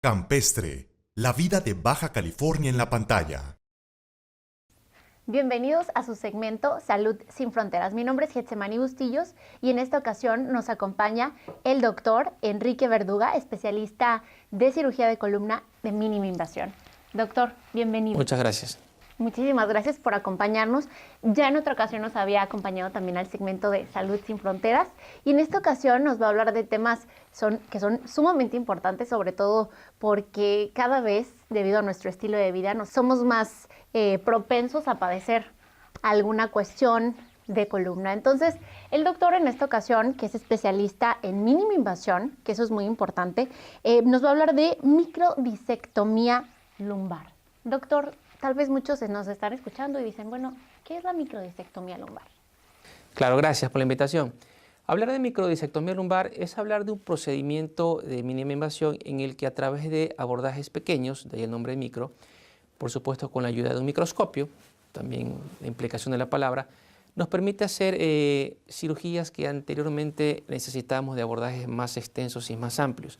Campestre, la vida de Baja California en la pantalla. Bienvenidos a su segmento Salud sin Fronteras. Mi nombre es Getsemani Bustillos y en esta ocasión nos acompaña el doctor Enrique Verduga, especialista de cirugía de columna de mínima invasión. Doctor, bienvenido. Muchas gracias. Muchísimas gracias por acompañarnos. Ya en otra ocasión nos había acompañado también al segmento de Salud sin Fronteras y en esta ocasión nos va a hablar de temas que son sumamente importantes, sobre todo porque cada vez, debido a nuestro estilo de vida, somos más propensos a padecer alguna cuestión de columna. Entonces, el doctor en esta ocasión, que es especialista en mínima invasión, que eso es muy importante, nos va a hablar de microdisectomía lumbar. Doctor, tal vez muchos nos están escuchando y dicen, bueno, ¿qué es la microdisectomía lumbar? Claro, gracias por la invitación. Hablar de microdisectomía lumbar es hablar de un procedimiento de mínima invasión en el que a través de abordajes pequeños, de ahí el nombre micro, por supuesto con la ayuda de un microscopio, también la implicación de la palabra, nos permite hacer cirugías que anteriormente necesitábamos de abordajes más extensos y más amplios.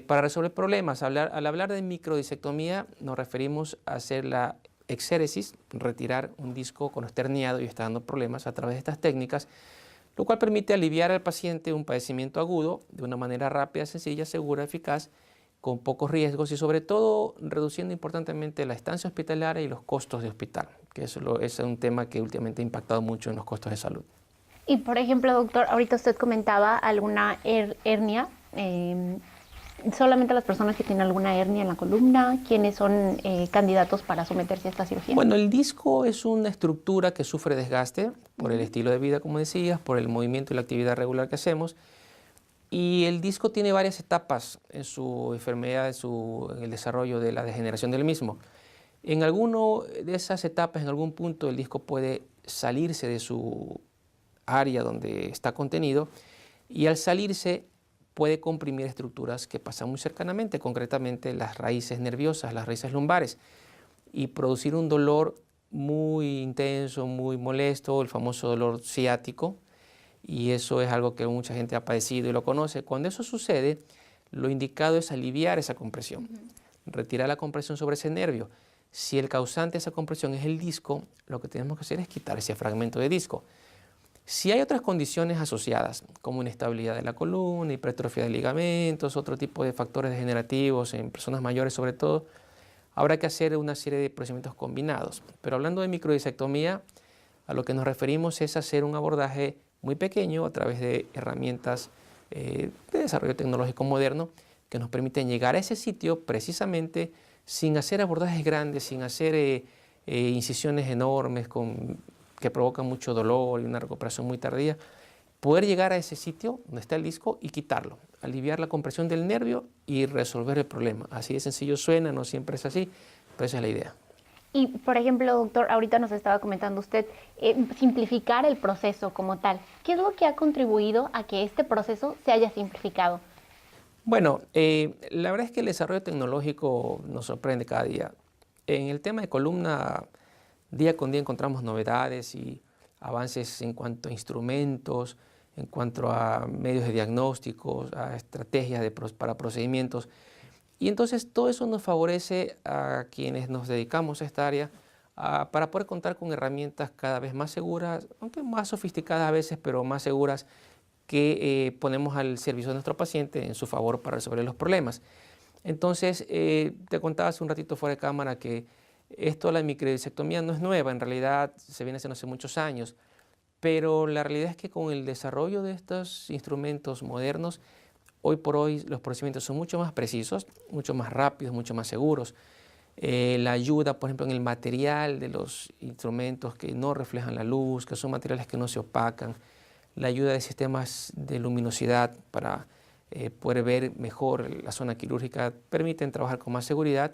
Para resolver problemas, al hablar de microdisectomía nos referimos a hacer la exéresis, retirar un disco con esté herniado y está dando problemas a través de estas técnicas, lo cual permite aliviar al paciente un padecimiento agudo de una manera rápida, sencilla, segura, eficaz, con pocos riesgos y sobre todo reduciendo importantemente la estancia hospitalaria y los costos de hospital, que eso es un tema que últimamente ha impactado mucho en los costos de salud. Y por ejemplo, doctor, ahorita usted comentaba alguna hernia. Solamente las personas que tienen alguna hernia en la columna, ¿quiénes son candidatos para someterse a esta cirugía? Bueno, el disco es una estructura que sufre desgaste por el estilo de vida, como decías, por el movimiento y la actividad regular que hacemos. Y el disco tiene varias etapas en su enfermedad, en el desarrollo de la degeneración del mismo. En alguna de esas etapas, en algún punto, el disco puede salirse de su área donde está contenido y al salirse puede comprimir estructuras que pasan muy cercanamente, concretamente las raíces nerviosas, las raíces lumbares, y producir un dolor muy intenso, muy molesto, el famoso dolor ciático, y eso es algo que mucha gente ha padecido y lo conoce. Cuando eso sucede, lo indicado es aliviar esa compresión, retirar la compresión sobre ese nervio. Si el causante de esa compresión es el disco, lo que tenemos que hacer es quitar ese fragmento de disco. Si hay otras condiciones asociadas, como inestabilidad de la columna, hipertrofia de ligamentos, otro tipo de factores degenerativos en personas mayores sobre todo, habrá que hacer una serie de procedimientos combinados. Pero hablando de microdisectomía, a lo que nos referimos es hacer un abordaje muy pequeño a través de herramientas de desarrollo tecnológico moderno que nos permiten llegar a ese sitio precisamente sin hacer abordajes grandes, sin hacer incisiones enormes que provocan mucho dolor y una recuperación muy tardía, poder llegar a ese sitio donde está el disco y quitarlo, aliviar la compresión del nervio y resolver el problema. Así de sencillo suena, no siempre es así, pero esa es la idea. Y, por ejemplo, doctor, ahorita nos estaba comentando usted, simplificar el proceso como tal. ¿Qué es lo que ha contribuido a que este proceso se haya simplificado? Bueno, la verdad es que el desarrollo tecnológico nos sorprende cada día. En el tema de columna, día con día encontramos novedades y avances en cuanto a instrumentos, en cuanto a medios de diagnóstico, a estrategias para procedimientos. Y entonces todo eso nos favorece a quienes nos dedicamos a esta área para poder contar con herramientas cada vez más seguras, aunque más sofisticadas a veces, pero más seguras que ponemos al servicio de nuestro paciente en su favor para resolver los problemas. Entonces, te contaba hace un ratito fuera de cámara que esto de la microdisectomía no es nueva, en realidad se viene haciendo hace muchos años, pero la realidad es que con el desarrollo de estos instrumentos modernos, hoy por hoy los procedimientos son mucho más precisos, mucho más rápidos, mucho más seguros. La ayuda, por ejemplo, en el material de los instrumentos que no reflejan la luz, que son materiales que no se opacan, la ayuda de sistemas de luminosidad para poder ver mejor la zona quirúrgica, permiten trabajar con más seguridad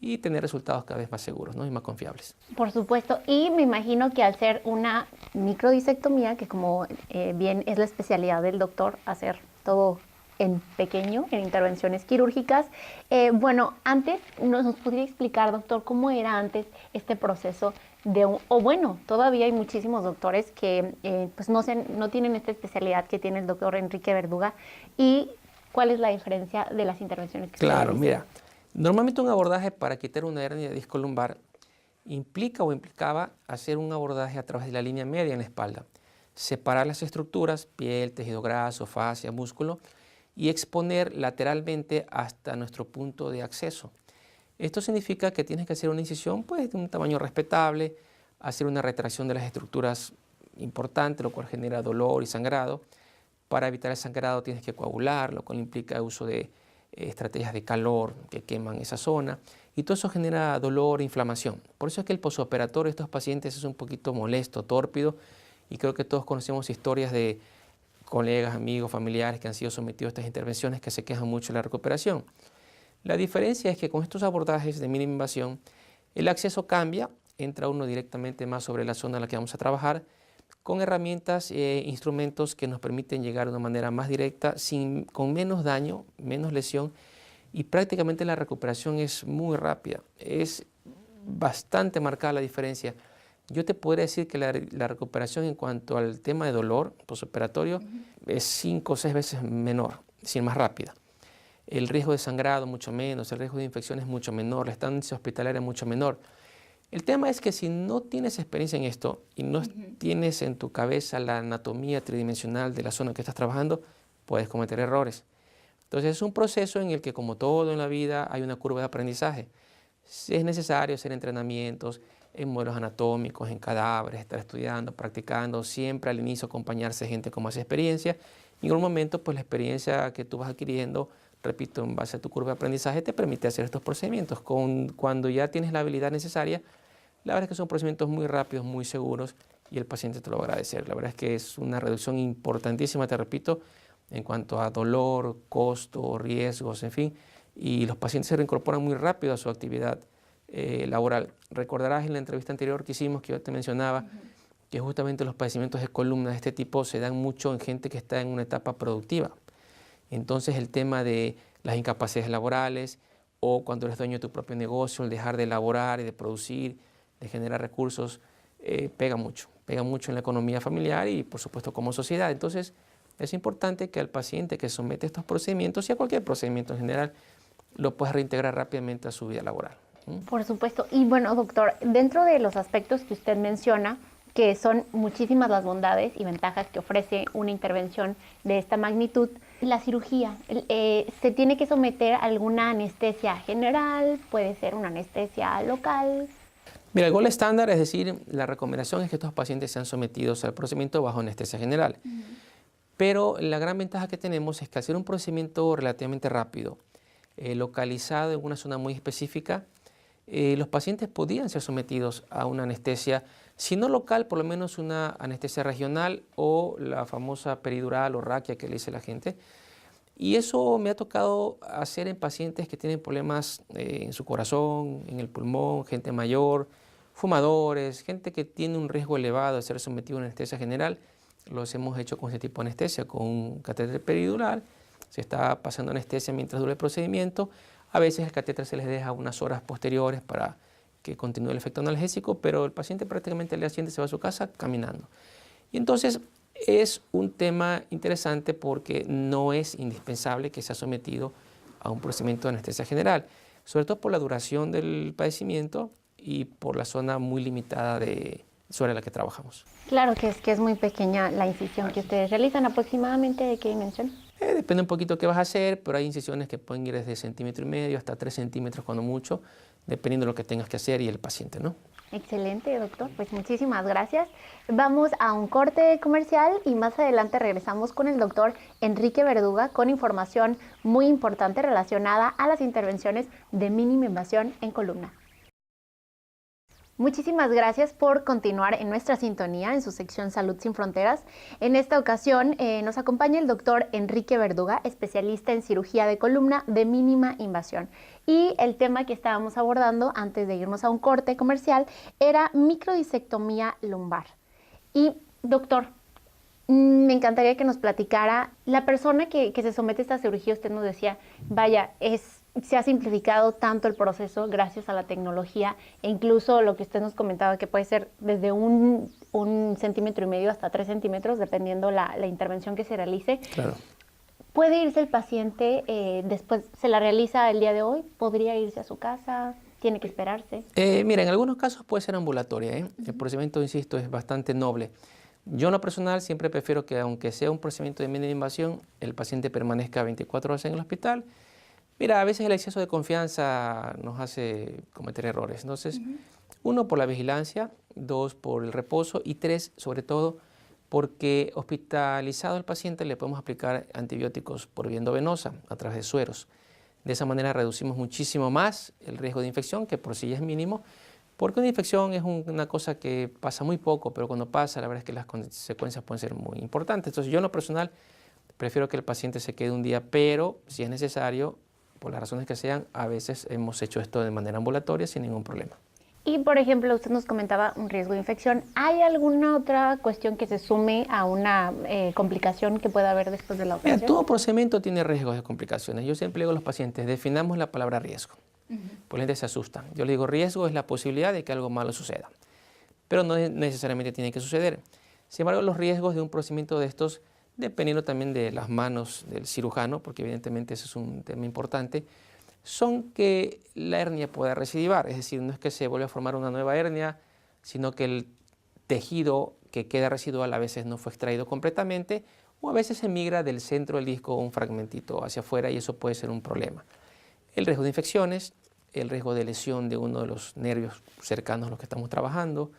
y tener resultados cada vez más seguros, ¿no? Y más confiables. Por supuesto, y me imagino que al ser una microdisectomía, que como bien es la especialidad del doctor, hacer todo en pequeño, en intervenciones quirúrgicas. Bueno, antes, ¿nos podría explicar, doctor, cómo era antes este proceso todavía hay muchísimos doctores que pues no tienen esta especialidad que tiene el doctor Enrique Verduga y ¿Cuál es la diferencia de las intervenciones que se Claro, realizan? mira, normalmente un abordaje para quitar una hernia de disco lumbar implica o implicaba hacer un abordaje a través de la línea media en la espalda, separar las estructuras, piel, tejido graso, fascia, músculo, y exponer lateralmente hasta nuestro punto de acceso. Esto significa que tienes que hacer una incisión pues, de un tamaño respetable, hacer una retracción de las estructuras importante, lo cual genera dolor y sangrado. Para evitar el sangrado tienes que coagular, lo cual implica el uso de estrategias de calor que queman esa zona. Y todo eso genera dolor e inflamación. Por eso es que el posoperatorio de estos pacientes es un poquito molesto, tórpido, y creo que todos conocemos historias de colegas, amigos, familiares que han sido sometidos a estas intervenciones que se quejan mucho de la recuperación. La diferencia es que con estos abordajes de mínima invasión, el acceso cambia, entra uno directamente más sobre la zona en la que vamos a trabajar, con herramientas e instrumentos que nos permiten llegar de una manera más directa, con menos daño, menos lesión, y prácticamente la recuperación es muy rápida. Es bastante marcada la diferencia. Yo te podría decir que la recuperación en cuanto al tema de dolor postoperatorio es 5 o 6 veces menor, es decir, más rápida. El riesgo de sangrado mucho menos, el riesgo de infección es mucho menor, la estancia hospitalaria es mucho menor. El tema es que si no tienes experiencia en esto y no tienes en tu cabeza la anatomía tridimensional de la zona que estás trabajando, puedes cometer errores. Entonces es un proceso en el que, como todo en la vida, hay una curva de aprendizaje. Es necesario hacer entrenamientos en modelos anatómicos, en cadáveres, estar estudiando, practicando, siempre al inicio acompañarse de gente con más experiencia. Y en un momento, pues la experiencia que tú vas adquiriendo, repito, en base a tu curva de aprendizaje, te permite hacer estos procedimientos. Cuando ya tienes la habilidad necesaria, la verdad es que son procedimientos muy rápidos, muy seguros y el paciente te lo va a agradecer. La verdad es que es una reducción importantísima, te repito, en cuanto a dolor, costo, riesgos, en fin, y los pacientes se reincorporan muy rápido a su actividad laboral. Recordarás en la entrevista anterior que hicimos, que yo te mencionaba, que justamente los padecimientos de columna de este tipo se dan mucho en gente que está en una etapa productiva. Entonces el tema de las incapacidades laborales o cuando eres dueño de tu propio negocio, el dejar de elaborar y de producir, de generar recursos, pega mucho en la economía familiar y por supuesto como sociedad. Entonces es importante que al paciente que somete a estos procedimientos y a cualquier procedimiento en general lo pueda reintegrar rápidamente a su vida laboral. Por supuesto. Y bueno, doctor, dentro de los aspectos que usted menciona, que son muchísimas las bondades y ventajas que ofrece una intervención de esta magnitud, la cirugía, ¿se tiene que someter a alguna anestesia general? ¿Puede ser una anestesia local? Mira, el gol estándar, es decir, la recomendación es que estos pacientes sean sometidos al procedimiento bajo anestesia general. Pero la gran ventaja que tenemos es que al ser un procedimiento relativamente rápido, localizado en una zona muy específica, los pacientes podían ser sometidos a una anestesia, si no local, por lo menos una anestesia regional o la famosa peridural o raquia que le dice la gente. Y eso me ha tocado hacer en pacientes que tienen problemas en su corazón, en el pulmón, gente mayor, fumadores, gente que tiene un riesgo elevado de ser sometido a una anestesia general. Los hemos hecho con este tipo de anestesia, con un catéter peridural. Se está pasando anestesia mientras dura el procedimiento. A veces el catéter se les deja unas horas posteriores para que continúe el efecto analgésico, pero el paciente prácticamente al día siguiente se va a su casa caminando. Y entonces es un tema interesante porque no es indispensable que sea sometido a un procedimiento de anestesia general, sobre todo por la duración del padecimiento y por la zona muy limitada sobre la que trabajamos. Claro que es muy pequeña la incisión que ustedes realizan. ¿Aproximadamente de qué dimensión? Depende un poquito qué vas a hacer, pero hay incisiones que pueden ir desde 1,5 cm hasta 3 centímetros cuando mucho, dependiendo de lo que tengas que hacer y el paciente, ¿no? Excelente, doctor. Pues muchísimas gracias. Vamos a un corte comercial y más adelante regresamos con el doctor Enrique Verduga con información muy importante relacionada a las intervenciones de mínima invasión en columna. Muchísimas gracias por continuar en nuestra sintonía en su sección Salud Sin Fronteras. En esta ocasión nos acompaña el doctor Enrique Verduga, especialista en cirugía de columna de mínima invasión. Y el tema que estábamos abordando antes de irnos a un corte comercial era microdisectomía lumbar. Y doctor, me encantaría que nos platicara, la persona que se somete a esta cirugía, usted nos decía, vaya, se ha simplificado tanto el proceso gracias a la tecnología e incluso lo que usted nos comentaba que puede ser desde 1,5 centímetros hasta 3 centímetros dependiendo la intervención que se realice. Claro. ¿Puede irse el paciente después, se la realiza el día de hoy? ¿Podría irse a su casa? ¿Tiene que esperarse? Mira, en algunos casos puede ser ambulatoria, ¿eh? El procedimiento, insisto, es bastante noble. Yo en lo personal siempre prefiero que, aunque sea un procedimiento de mínima invasión, el paciente permanezca 24 horas en el hospital. Mira, a veces el exceso de confianza nos hace cometer errores. Entonces, uno, por la vigilancia; dos, por el reposo; y tres, sobre todo, porque hospitalizado el paciente le podemos aplicar antibióticos por vía endovenosa a través de sueros. De esa manera reducimos muchísimo más el riesgo de infección, que por sí ya es mínimo, porque una infección es una cosa que pasa muy poco, pero cuando pasa, la verdad es que las consecuencias pueden ser muy importantes. Entonces, yo en lo personal prefiero que el paciente se quede un día, pero si es necesario, por las razones que sean, a veces hemos hecho esto de manera ambulatoria sin ningún problema. Y, por ejemplo, usted nos comentaba un riesgo de infección. ¿Hay alguna otra cuestión que se sume a una complicación que pueda haber después de la Mira, operación? todo procedimiento tiene riesgos de complicaciones. Yo siempre digo a los pacientes, definamos la palabra riesgo. Por la gente se asustan. Yo le digo, riesgo es la posibilidad de que algo malo suceda, pero no necesariamente tiene que suceder. Sin embargo, los riesgos de un procedimiento de estos, dependiendo también de las manos del cirujano, porque evidentemente ese es un tema importante, son que la hernia pueda recidivar. Es decir, no es que se vuelva a formar una nueva hernia, sino que el tejido que queda residual a veces no fue extraído completamente, o a veces se migra del centro del disco un fragmentito hacia afuera, y eso puede ser un problema. El riesgo de infecciones, el riesgo de lesión de uno de los nervios cercanos a los que estamos trabajando,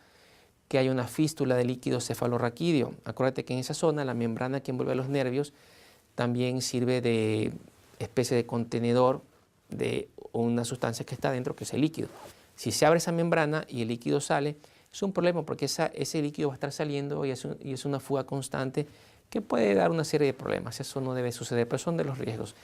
que hay una fístula de líquido cefalorraquídeo. Acuérdate que en esa zona la membrana que envuelve a los nervios también sirve de especie de contenedor de una sustancia que está dentro, que es el líquido. Si se abre esa membrana y el líquido sale, es un problema, porque ese líquido va a estar saliendo y es una fuga constante que puede dar una serie de problemas. Eso no debe suceder, pero son de los riesgos.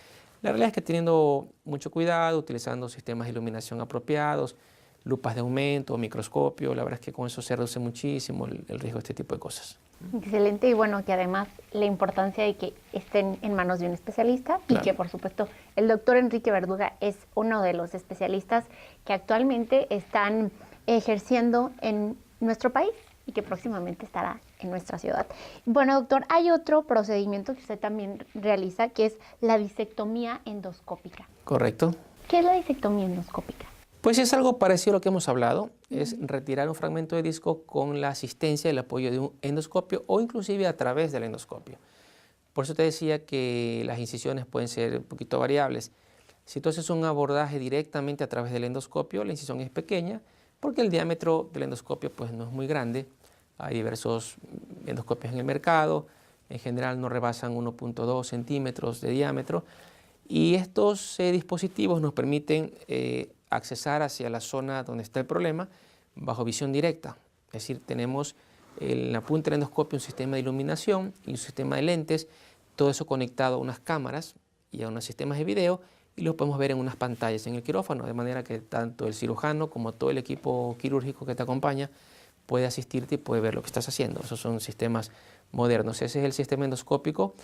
La realidad es que teniendo mucho cuidado, utilizando sistemas de iluminación apropiados, lupas de aumento, microscopio, la verdad es que con eso se reduce muchísimo el riesgo de este tipo de cosas. Excelente, y bueno, que además la importancia de que estén en manos de un especialista, Claro. y que por supuesto el doctor Enrique Verduga es uno de los especialistas que actualmente están ejerciendo en nuestro país y que próximamente estará en nuestra ciudad. Bueno, doctor, hay otro procedimiento que usted también realiza, que es la disectomía endoscópica. ¿Correcto? ¿Qué es la disectomía endoscópica? Pues es algo parecido a lo que hemos hablado, es retirar un fragmento de disco con la asistencia y el apoyo de un endoscopio, o inclusive a través del endoscopio. Por eso te decía que las incisiones pueden ser un poquito variables. Si tú haces un abordaje directamente a través del endoscopio, la incisión es pequeña, porque el diámetro del endoscopio pues no es muy grande. Hay diversos endoscopios en el mercado, en general no rebasan 1.2 centímetros de diámetro, y estos dispositivos nos permiten accesar hacia la zona donde está el problema bajo visión directa. Es decir, tenemos en la punta del endoscopio un sistema de iluminación y un sistema de lentes, todo eso conectado a unas cámaras y a unos sistemas de video, y lo podemos ver en unas pantallas en el quirófano, de manera que tanto el cirujano como todo el equipo quirúrgico que te acompaña puede asistirte y puede ver lo que estás haciendo. Esos son sistemas modernos. Ese es el sistema endoscópico.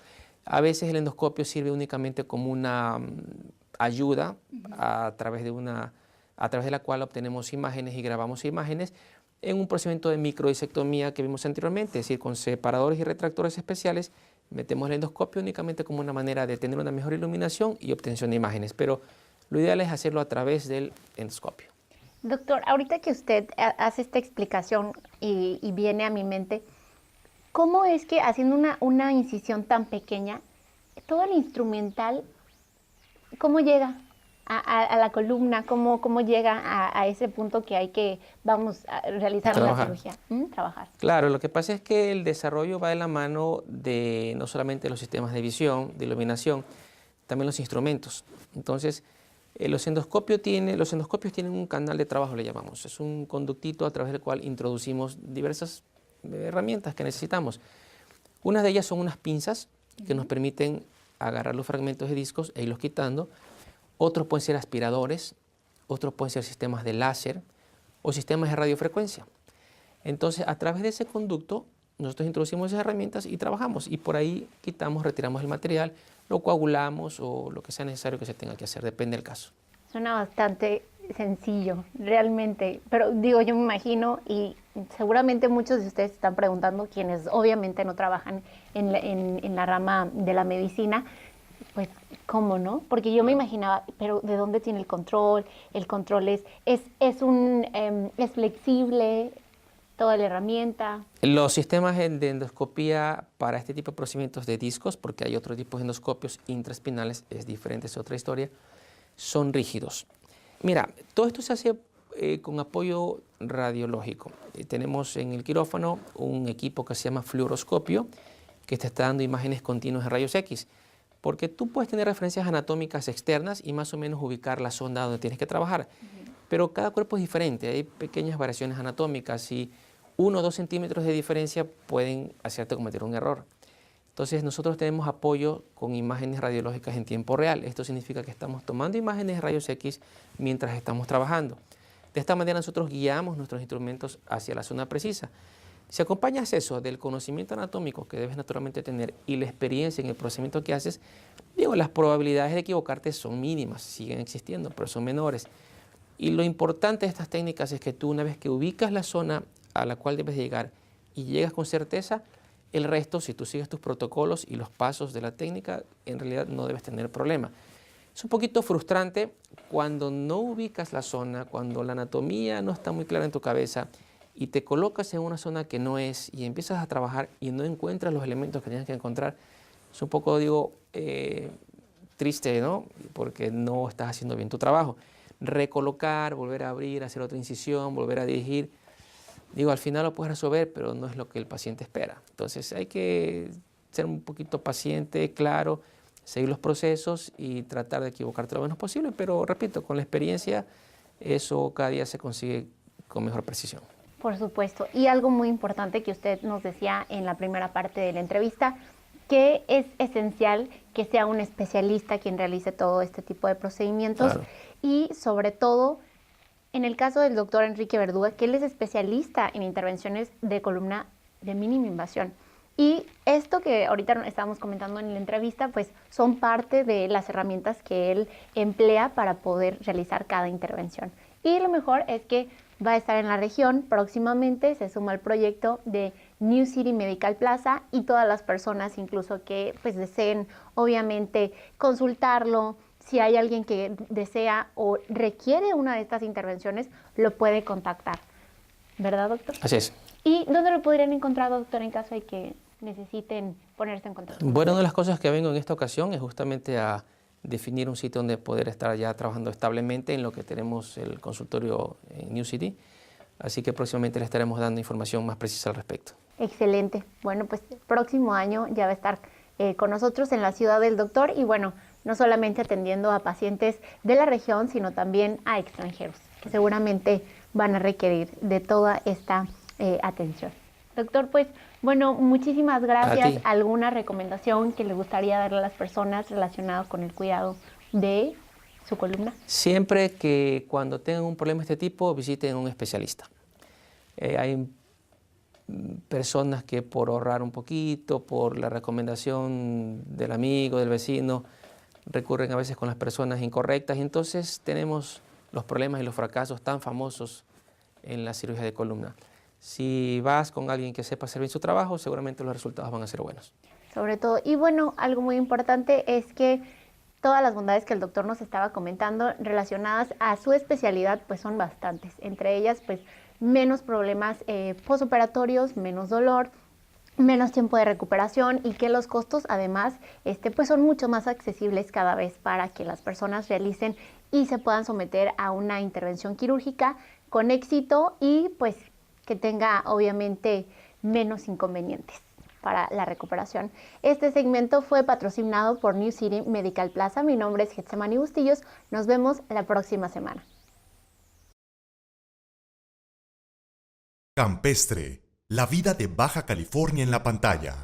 A veces el endoscopio sirve únicamente como una ayuda a través de la cual obtenemos imágenes y grabamos imágenes en un procedimiento de microdisectomía que vimos anteriormente, es decir, con separadores y retractores especiales. Metemos el endoscopio únicamente como una manera de tener una mejor iluminación y obtención de imágenes, pero lo ideal es hacerlo a través del endoscopio. Doctor, ahorita que usted hace esta explicación y viene a mi mente, ¿cómo es que haciendo una incisión tan pequeña, todo el instrumental, cómo llega a la columna, cómo llega a ese punto que hay que, vamos a realizar la cirugía? Trabajar. Claro, lo que pasa es que el desarrollo va de la mano de no solamente los sistemas de visión, de iluminación, también los instrumentos. Entonces, los endoscopios tienen un canal de trabajo, le llamamos. Es un conductito a través del cual introducimos diversas herramientas que necesitamos. Unas de ellas son unas pinzas que nos permiten agarrar los fragmentos de discos e irlos quitando. Otros pueden ser aspiradores, otros pueden ser sistemas de láser o sistemas de radiofrecuencia. Entonces, a través de ese conducto, nosotros introducimos esas herramientas y trabajamos. Y por ahí retiramos el material, lo coagulamos o lo que sea necesario que se tenga que hacer, depende del caso. Suena bastante sencillo, realmente. Pero digo, yo me imagino, y seguramente muchos de ustedes están preguntando, quienes obviamente no trabajan en la rama de la medicina, pues, ¿cómo no? Porque yo me imaginaba, pero ¿de dónde tiene el control? El control es flexible, toda la herramienta. Los sistemas de endoscopía para este tipo de procedimientos de discos, porque hay otro tipo de endoscopios intraespinales, es diferente, es otra historia, son rígidos. Mira, todo esto se hace con apoyo radiológico. Tenemos en el quirófano un equipo que se llama fluoroscopio, que te está dando imágenes continuas de rayos X, porque tú puedes tener referencias anatómicas externas y más o menos ubicar la zona donde tienes que trabajar, pero cada cuerpo es diferente, hay pequeñas variaciones anatómicas y 1 o 2 centímetros de diferencia pueden hacerte cometer un error. Entonces nosotros tenemos apoyo con imágenes radiológicas en tiempo real. Esto significa que estamos tomando imágenes de rayos X mientras estamos trabajando. De esta manera nosotros guiamos nuestros instrumentos hacia la zona precisa. Si acompañas eso del conocimiento anatómico que debes naturalmente tener y la experiencia en el procedimiento que haces, digo, las probabilidades de equivocarte son mínimas, siguen existiendo, pero son menores. Y lo importante de estas técnicas es que tú, una vez que ubicas la zona a la cual debes llegar y llegas con certeza, el resto, si tú sigues tus protocolos y los pasos de la técnica, en realidad no debes tener problema. Es un poquito frustrante cuando no ubicas la zona, cuando la anatomía no está muy clara en tu cabeza y te colocas en una zona que no es y empiezas a trabajar y no encuentras los elementos que tienes que encontrar. Es un poco, digo, triste, ¿no? Porque no estás haciendo bien tu trabajo. Recolocar, volver a abrir, hacer otra incisión, volver a dirigir. Digo, al final lo puedes resolver, pero no es lo que el paciente espera. Entonces hay que ser un poquito paciente, claro, seguir los procesos y tratar de equivocarte lo menos posible, pero repito, con la experiencia eso cada día se consigue con mejor precisión. Por supuesto. Y algo muy importante que usted nos decía en la primera parte de la entrevista, que es esencial que sea un especialista quien realice todo este tipo de procedimientos. Claro. Y sobre todo, en el caso del doctor Enrique Verduga, que él es especialista en intervenciones de columna de mínima invasión. Y esto que ahorita estábamos comentando en la entrevista, pues son parte de las herramientas que él emplea para poder realizar cada intervención. Y lo mejor es que va a estar en la región. Próximamente se suma al proyecto de New City Medical Plaza y todas las personas incluso que pues deseen obviamente consultarlo. Si hay alguien que desea o requiere una de estas intervenciones, lo puede contactar. ¿Verdad, doctor? Así es. ¿Y dónde lo podrían encontrar, doctor, en caso de que necesiten ponerse en contacto? Bueno, una de las cosas que vengo en esta ocasión es justamente a definir un sitio donde poder estar ya trabajando establemente en lo que tenemos el consultorio en New City. Así que próximamente les estaremos dando información más precisa al respecto. Excelente. Bueno, pues el próximo año ya va a estar con nosotros en la ciudad del doctor y bueno, no solamente atendiendo a pacientes de la región, sino también a extranjeros, que seguramente van a requerir de toda esta atención. Doctor, pues, bueno, muchísimas gracias. ¿Alguna recomendación que le gustaría darle a las personas relacionadas con el cuidado de su columna? Siempre que cuando tengan un problema de este tipo, visiten a un especialista. Hay personas que por ahorrar un poquito, por la recomendación del amigo, del vecino, recurren a veces con las personas incorrectas y entonces tenemos los problemas y los fracasos tan famosos en la cirugía de columna. Si vas con alguien que sepa hacer bien su trabajo, seguramente los resultados van a ser buenos. Sobre todo, y bueno, algo muy importante es que todas las bondades que el doctor nos estaba comentando relacionadas a su especialidad, pues son bastantes. Entre ellas, pues menos problemas posoperatorios, menos dolor, menos tiempo de recuperación y que los costos además pues son mucho más accesibles cada vez para que las personas realicen y se puedan someter a una intervención quirúrgica con éxito y pues que tenga obviamente menos inconvenientes para la recuperación. Este segmento fue patrocinado por New City Medical Plaza. Mi nombre es Getsemani Bustillos. Nos vemos la próxima semana. Campestre, la vida de Baja California en la pantalla.